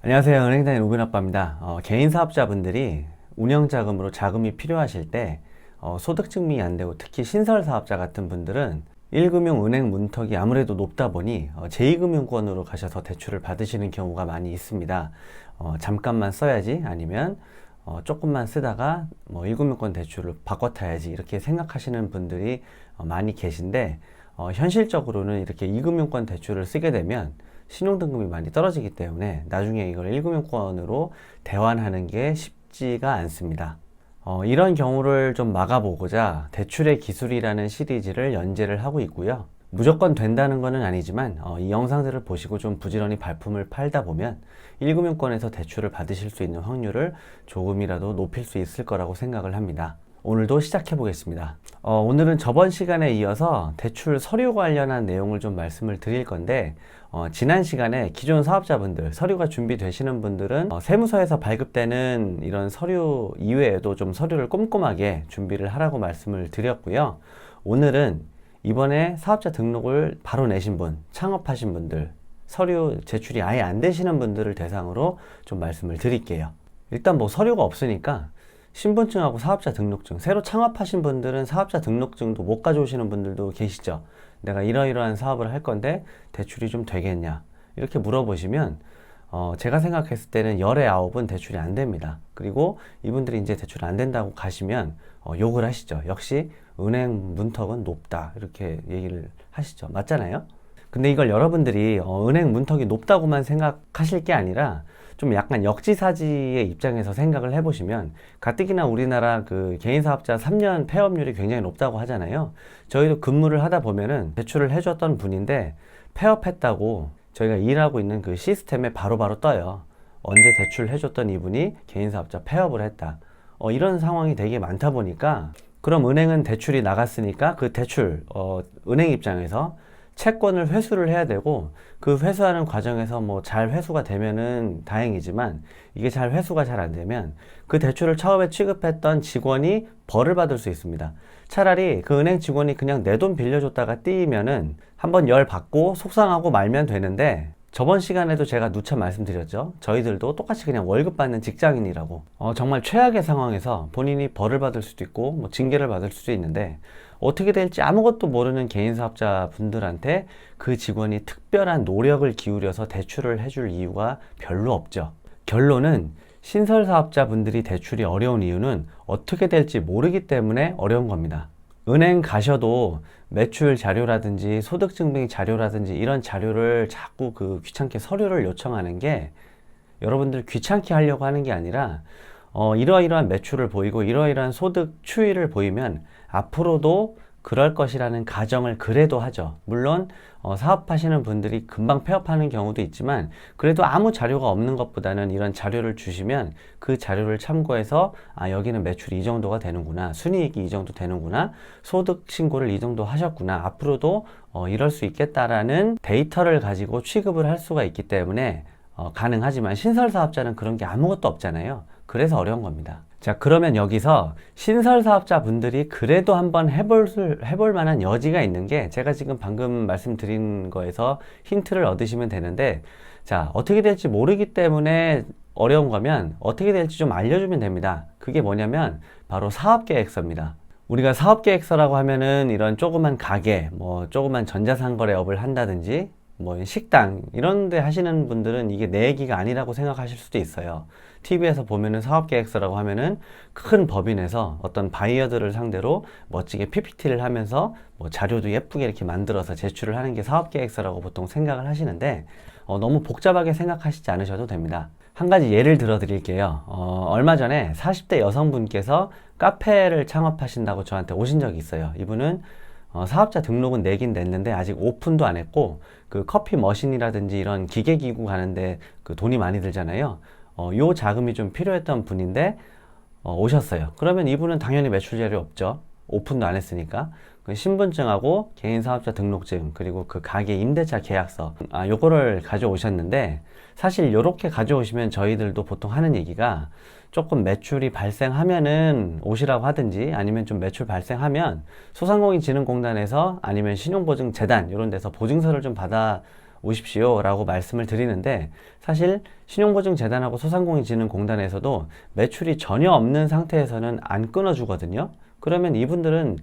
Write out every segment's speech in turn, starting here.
안녕하세요. 은행다닌 우빈아빠입니다. 개인 사업자분들이 운영자금으로 자금이 필요하실 때 소득 증명이 안 되고 특히 신설 사업자 같은 분들은 1금융 은행 문턱이 아무래도 높다 보니 제2금융권으로 가셔서 대출을 받으시는 경우가 많이 있습니다. 잠깐만 써야지 아니면 조금만 쓰다가 1금융권 대출을 바꿔 타야지 이렇게 생각하시는 분들이 많이 계신데 현실적으로는 이렇게 2금융권 대출을 쓰게 되면 신용등급이 많이 떨어지기 때문에 나중에 이걸 1금융권으로 대환하는 게 쉽지가 않습니다. 이런 경우를 좀 막아보고자 대출의 기술이라는 시리즈를 연재를 하고 있고요. 무조건 된다는 것은 아니지만 이 영상들을 보시고 좀 부지런히 발품을 팔다 보면 1금융권에서 대출을 받으실 수 있는 확률을 조금이라도 높일 수 있을 거라고 생각을 합니다. 오늘도 시작해 보겠습니다. 오늘은 저번 시간에 이어서 대출 서류 관련한 내용을 좀 말씀을 드릴 건데 지난 시간에 기존 사업자분들, 서류가 준비되시는 분들은 세무서에서 발급되는 이런 서류 이외에도 좀 서류를 꼼꼼하게 준비를 하라고 말씀을 드렸고요. 오늘은 이번에 사업자 등록을 바로 내신 분, 창업하신 분들, 서류 제출이 아예 안 되시는 분들을 대상으로 좀 말씀을 드릴게요. 일단 서류가 없으니까 신분증하고 사업자 등록증, 새로 창업하신 분들은 사업자 등록증도 못 가져오시는 분들도 계시죠. 내가 이러이러한 사업을 할 건데 대출이 좀 되겠냐 이렇게 물어보시면 제가 생각했을 때는 열의 9은 대출이 안 됩니다. 그리고 이분들이 이제 대출 안 된다고 가시면 욕을 하시죠. 역시 은행 문턱은 높다 이렇게 얘기를 하시죠. 맞잖아요. 근데 이걸 여러분들이 은행 문턱이 높다고만 생각하실 게 아니라 좀 약간 역지사지의 입장에서 생각을 해보시면 가뜩이나 우리나라 그 개인사업자 3년 폐업률이 굉장히 높다고 하잖아요. 저희도 근무를 하다 보면은 대출을 해줬던 분인데 폐업했다고 저희가 일하고 있는 그 시스템에 바로바로 떠요. 언제 대출 해줬던 이분이 개인사업자 폐업을 했다. 이런 상황이 되게 많다 보니까 그럼 은행은 대출이 나갔으니까 그 대출 은행 입장에서 채권을 회수를 해야 되고 그 회수하는 과정에서 잘 회수가 되면은 다행이지만 이게 잘 회수가 잘 안 되면 그 대출을 처음에 취급했던 직원이 벌을 받을 수 있습니다. 차라리 그 은행 직원이 그냥 내 돈 빌려줬다가 띄면은 한번 열 받고 속상하고 말면 되는데 저번 시간에도 제가 누차 말씀드렸죠. 저희들도 똑같이 그냥 월급 받는 직장인이라고 정말 최악의 상황에서 본인이 벌을 받을 수도 있고 징계를 받을 수도 있는데 어떻게 될지 아무것도 모르는 개인사업자 분들한테 그 직원이 특별한 노력을 기울여서 대출을 해줄 이유가 별로 없죠. 결론은 신설사업자 분들이 대출이 어려운 이유는 어떻게 될지 모르기 때문에 어려운 겁니다. 은행 가셔도 매출 자료라든지 소득증빙 자료라든지 이런 자료를 자꾸 귀찮게 서류를 요청하는 게 여러분들 귀찮게 하려고 하는 게 아니라 이러이러한 매출을 보이고 이러이러한 소득 추이를 보이면 앞으로도 그럴 것이라는 가정을 그래도 하죠. 물론 사업하시는 분들이 금방 폐업하는 경우도 있지만 그래도 아무 자료가 없는 것보다는 이런 자료를 주시면 그 자료를 참고해서 여기는 매출이 이 정도가 되는구나, 순이익이 이 정도 되는구나, 소득 신고를 이 정도 하셨구나, 앞으로도 이럴 수 있겠다라는 데이터를 가지고 취급을 할 수가 있기 때문에 가능하지만 신설사업자는 그런 게 아무것도 없잖아요. 그래서 어려운 겁니다. 자, 그러면 여기서 신설사업자 분들이 그래도 한번 해볼 만한 여지가 있는 게 제가 지금 방금 말씀드린 거에서 힌트를 얻으시면 되는데, 자, 어떻게 될지 모르기 때문에 어려운 거면 어떻게 될지 좀 알려주면 됩니다. 그게 뭐냐면 바로 사업계획서입니다. 우리가 사업계획서라고 하면은 이런 조그만 가게, 조그만 전자상거래업을 한다든지 식당 이런 데 하시는 분들은 이게 내 얘기가 아니라고 생각하실 수도 있어요. TV에서 보면은 사업계획서라고 하면은 큰 법인에서 어떤 바이어들을 상대로 멋지게 PPT를 하면서 자료도 예쁘게 이렇게 만들어서 제출을 하는 게 사업계획서라고 보통 생각을 하시는데 너무 복잡하게 생각하시지 않으셔도 됩니다. 한 가지 예를 들어 드릴게요. 얼마 전에 40대 여성분께서 카페를 창업하신다고 저한테 오신 적이 있어요. 이분은 사업자 등록은 내긴 냈는데 아직 오픈도 안 했고 그 커피 머신이라든지 이런 기계기구 가는데 돈이 많이 들잖아요. 요 자금이 좀 필요했던 분인데 오셨어요. 그러면 이분은 당연히 매출 자료 없죠. 오픈도 안 했으니까. 그 신분증하고 개인사업자 등록증 그리고 그 가게 임대차 계약서 요거를 가져오셨는데 사실 요렇게 가져오시면 저희들도 보통 하는 얘기가 조금 매출이 발생하면은 오시라고 하든지 아니면 좀 매출 발생하면 소상공인진흥공단에서 아니면 신용보증재단 이런 데서 보증서를 좀 받아 오십시오 라고 말씀을 드리는데, 사실 신용보증재단하고 소상공인진흥공단에서도 매출이 전혀 없는 상태에서는 안 끊어주거든요. 그러면 이분들은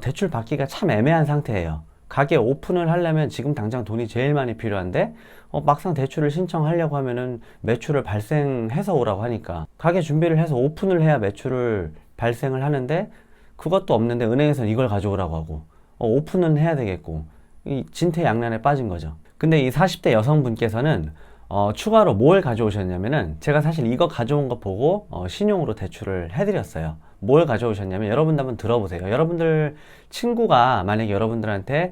대출 받기가 참 애매한 상태예요. 가게 오픈을 하려면 지금 당장 돈이 제일 많이 필요한데 막상 대출을 신청하려고 하면은 매출을 발생해서 오라고 하니까, 가게 준비를 해서 오픈을 해야 매출을 발생을 하는데 그것도 없는데 은행에서는 이걸 가져오라고 하고, 오픈은 해야 되겠고, 이 진퇴양난에 빠진 거죠. 근데 이 40대 여성분께서는 추가로 뭘 가져오셨냐면은, 제가 사실 이거 가져온 거 보고 신용으로 대출을 해드렸어요. 뭘 가져오셨냐면, 여러분들 한번 들어보세요. 여러분들 친구가 만약에 여러분들한테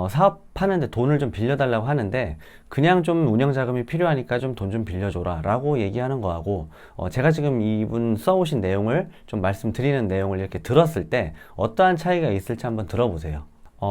사업하는데 돈을 좀 빌려달라고 하는데, 그냥 좀 운영자금이 필요하니까 좀 돈 좀 빌려줘라 라고 얘기하는 거하고, 제가 지금 이분 써오신 내용을 좀 말씀드리는 내용을 이렇게 들었을 때 어떠한 차이가 있을지 한번 들어보세요.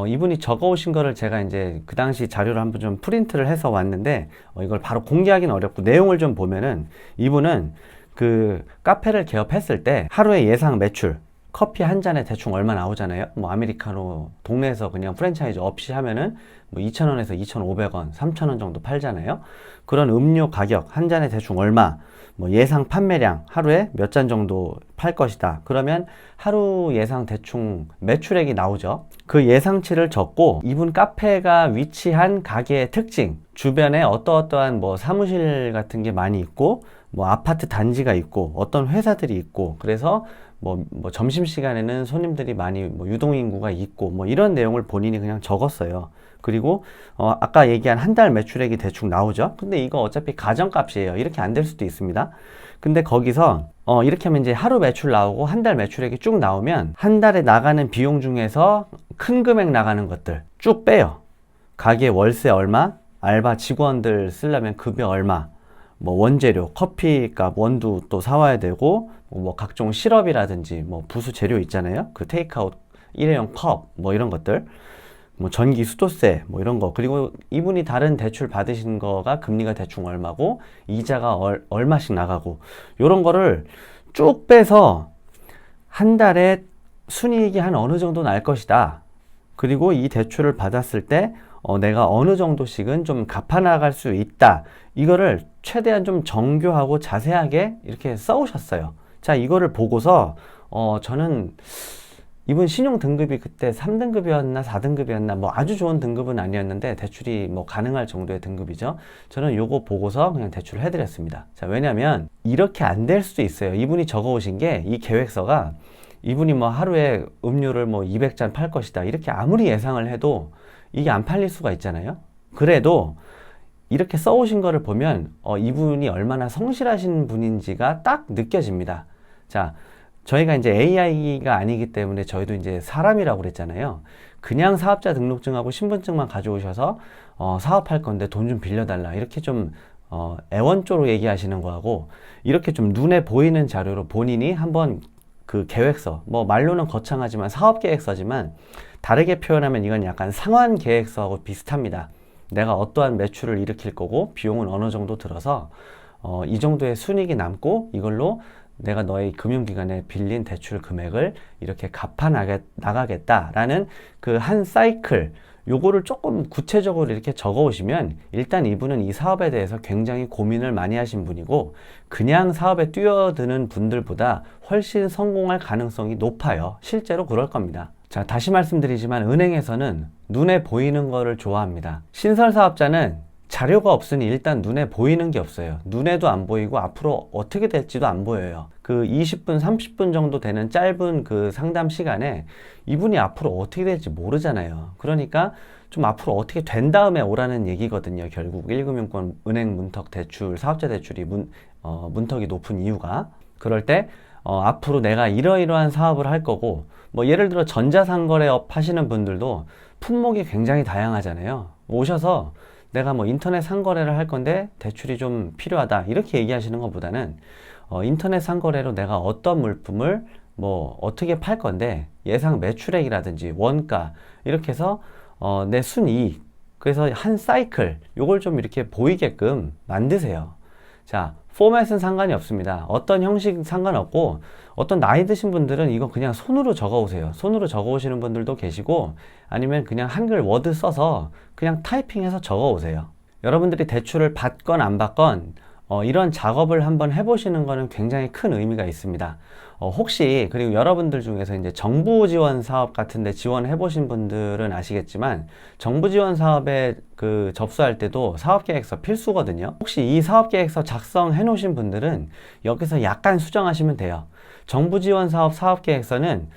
이분이 적어오신 거를 제가 이제 그 당시 자료를 한번 좀 프린트를 해서 왔는데, 이걸 바로 공개하기는 어렵고, 내용을 좀 보면은 이분은 그 카페를 개업했을 때 하루에 예상 매출, 커피 한 잔에 대충 얼마 나오잖아요. 뭐 아메리카노 동네에서 그냥 프랜차이즈 없이 하면은 뭐 2,000원에서 2,500원, 3,000원 정도 팔잖아요. 그런 음료 가격 한 잔에 대충 얼마, 뭐 예상 판매량 하루에 몇 잔 정도 팔 것이다. 그러면 하루 예상 대충 매출액이 나오죠. 그 예상치를 적고, 이분 카페가 위치한 가게의 특징, 주변에 어떠어떠한 뭐 사무실 같은 게 많이 있고, 뭐 아파트 단지가 있고, 어떤 회사들이 있고, 그래서 뭐 점심시간에는 손님들이 많이 뭐 유동인구가 있고, 뭐 이런 내용을 본인이 그냥 적었어요. 그리고 아까 얘기한 한 달 매출액이 대충 나오죠. 근데 이거 어차피 가정값이에요. 이렇게 안 될 수도 있습니다. 근데 거기서 이렇게 하면 이제 하루 매출 나오고 한 달 매출액이 쭉 나오면, 한 달에 나가는 비용 중에서 큰 금액 나가는 것들 쭉 빼요. 가게 월세 얼마, 알바 직원들 쓰려면 급여 얼마, 뭐 원재료, 커피값, 원두 또 사와야 되고, 뭐 각종 시럽이라든지 뭐 부수 재료 있잖아요. 그 테이크아웃 일회용 컵, 뭐 이런 것들, 뭐 전기 수도세, 뭐 이런 거. 그리고 이분이 다른 대출 받으신 거가 금리가 대충 얼마고, 이자가 얼마씩 나가고, 요런 거를 쭉 빼서 한 달에 순이익이 한 어느 정도 날 것이다. 그리고 이 대출을 받았을 때 내가 어느 정도씩은 좀 갚아 나갈 수 있다. 이거를 최대한 좀 정교하고 자세하게 이렇게 써오셨어요. 자, 이거를 보고서 저는 이분 신용 등급이 그때 3등급이었나 4등급이었나 뭐 아주 좋은 등급은 아니었는데 대출이 뭐 가능할 정도의 등급이죠. 저는 요거 보고서 그냥 대출을 해드렸습니다. 자, 왜냐면 이렇게 안 될 수도 있어요. 이분이 적어오신 게, 이 계획서가 이분이 뭐 하루에 음료를 뭐 200잔 팔 것이다, 이렇게 아무리 예상을 해도 이게 안 팔릴 수가 있잖아요. 그래도 이렇게 써오신 거를 보면 이분이 얼마나 성실하신 분인지가 딱 느껴집니다. 자, 저희가 이제 AI가 아니기 때문에 저희도 이제 사람이라고 그랬잖아요. 그냥 사업자 등록증하고 신분증만 가져오셔서 사업할 건데 돈 좀 빌려달라, 이렇게 좀 애원조로 얘기하시는 거하고, 이렇게 좀 눈에 보이는 자료로 본인이 한번 그 계획서, 뭐 말로는 거창하지만 사업계획서지만, 다르게 표현하면 이건 약간 상환계획서하고 비슷합니다. 내가 어떠한 매출을 일으킬 거고 비용은 어느 정도 들어서 이 정도의 순이익이 남고, 이걸로 내가 너의 금융기관에 빌린 대출 금액을 이렇게 갚아 나가겠다라는 그 한 사이클, 요거를 조금 구체적으로 이렇게 적어 오시면, 일단 이분은 이 사업에 대해서 굉장히 고민을 많이 하신 분이고, 그냥 사업에 뛰어드는 분들보다 훨씬 성공할 가능성이 높아요. 실제로 그럴 겁니다. 자, 다시 말씀드리지만 은행에서는 눈에 보이는 거를 좋아합니다. 신설 사업자는 자료가 없으니 일단 눈에 보이는 게 없어요. 눈에도 안 보이고 앞으로 어떻게 될지도 안 보여요. 그 20분, 30분 정도 되는 짧은 그 상담 시간에 이분이 앞으로 어떻게 될지 모르잖아요. 그러니까 좀 앞으로 어떻게 된 다음에 오라는 얘기거든요. 결국 1금융권 은행 문턱 대출, 사업자 대출이 문턱이 높은 이유가, 그럴 때 앞으로 내가 이러이러한 사업을 할 거고, 뭐 예를 들어 전자상거래업 하시는 분들도 품목이 굉장히 다양하잖아요. 오셔서 내가 뭐 인터넷 상거래를 할 건데 대출이 좀 필요하다, 이렇게 얘기하시는 것보다는 인터넷 상거래로 내가 어떤 물품을 뭐 어떻게 팔 건데 예상 매출액이라든지 원가, 이렇게 해서 내 순이익, 그래서 한 사이클, 요걸 좀 이렇게 보이게끔 만드세요. 자, 포맷은 상관이 없습니다. 어떤 형식 상관없고, 어떤 나이 드신 분들은 이거 그냥 손으로 적어 오세요. 손으로 적어 오시는 분들도 계시고, 아니면 그냥 한글 워드 써서 그냥 타이핑해서 적어 오세요. 여러분들이 대출을 받건 안 받건 이런 작업을 한번 해보시는 거는 굉장히 큰 의미가 있습니다. 혹시 그리고 여러분들 중에서 이제 정부 지원 사업 같은데 지원해 보신 분들은 아시겠지만 정부 지원 사업에 접수할 때도 사업계획서 필수거든요. 혹시 이 사업계획서 작성해 놓으신 분들은 여기서 약간 수정하시면 돼요. 정부 지원 사업 사업계획서는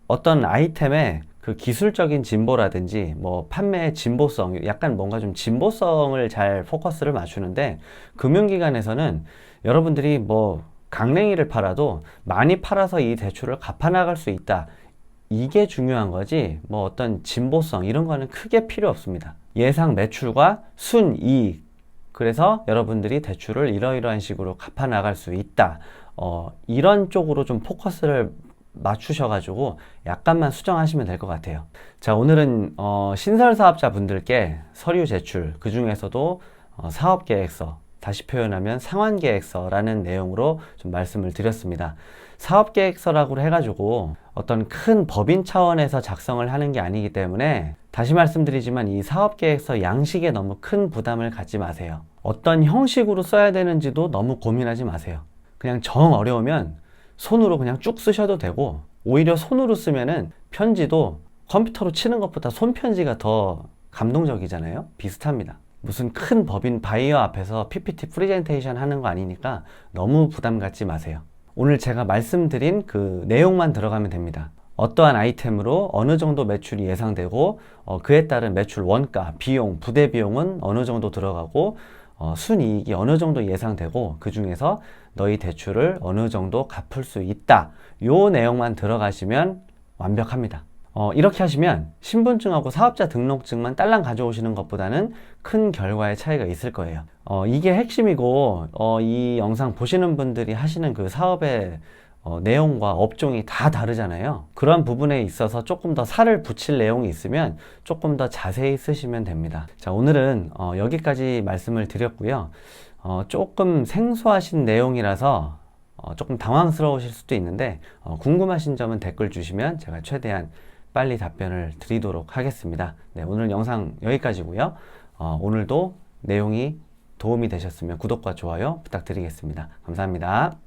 어떤 아이템의 그 기술적인 진보라든지 뭐 판매의 진보성, 약간 뭔가 좀 진보성을 잘 포커스를 맞추는데, 금융기관에서는 여러분들이 뭐 강냉이를 팔아도 많이 팔아서 이 대출을 갚아나갈 수 있다, 이게 중요한 거지 뭐 어떤 진보성 이런 거는 크게 필요 없습니다. 예상 매출과 순이익, 그래서 여러분들이 대출을 이러이러한 식으로 갚아나갈 수 있다, 이런 쪽으로 좀 포커스를 맞추셔가지고 약간만 수정하시면 될 것 같아요. 자, 오늘은 신설사업자 분들께 서류 제출, 그 중에서도 사업계획서, 다시 표현하면 상환계획서라는 내용으로 좀 말씀을 드렸습니다. 사업계획서라고 해가지고 어떤 큰 법인 차원에서 작성을 하는 게 아니기 때문에, 다시 말씀드리지만 이 사업계획서 양식에 너무 큰 부담을 갖지 마세요. 어떤 형식으로 써야 되는지도 너무 고민하지 마세요. 그냥 정 어려우면 손으로 그냥 쭉 쓰셔도 되고, 오히려 손으로 쓰면은 편지도 컴퓨터로 치는 것보다 손편지가 더 감동적이잖아요. 비슷합니다. 무슨 큰 법인 바이어 앞에서 PPT 프레젠테이션 하는 거 아니니까 너무 부담 갖지 마세요. 오늘 제가 말씀드린 그 내용만 들어가면 됩니다. 어떠한 아이템으로 어느 정도 매출이 예상되고 그에 따른 매출 원가, 비용, 부대 비용은 어느 정도 들어가고 순이익이 어느 정도 예상되고 그 중에서 너희 대출을 어느 정도 갚을 수 있다, 요 내용만 들어가시면 완벽합니다. 이렇게 하시면 신분증하고 사업자 등록증만 딸랑 가져오시는 것보다는 큰 결과의 차이가 있을 거예요. 이게 핵심이고, 이 영상 보시는 분들이 하시는 그 사업의 내용과 업종이 다 다르잖아요. 그런 부분에 있어서 조금 더 살을 붙일 내용이 있으면 조금 더 자세히 쓰시면 됩니다. 자, 오늘은 여기까지 말씀을 드렸고요. 조금 생소하신 내용이라서 조금 당황스러우실 수도 있는데, 궁금하신 점은 댓글 주시면 제가 최대한 빨리 답변을 드리도록 하겠습니다. 네, 오늘 영상 여기까지고요. 오늘도 내용이 도움이 되셨으면 구독과 좋아요 부탁드리겠습니다. 감사합니다.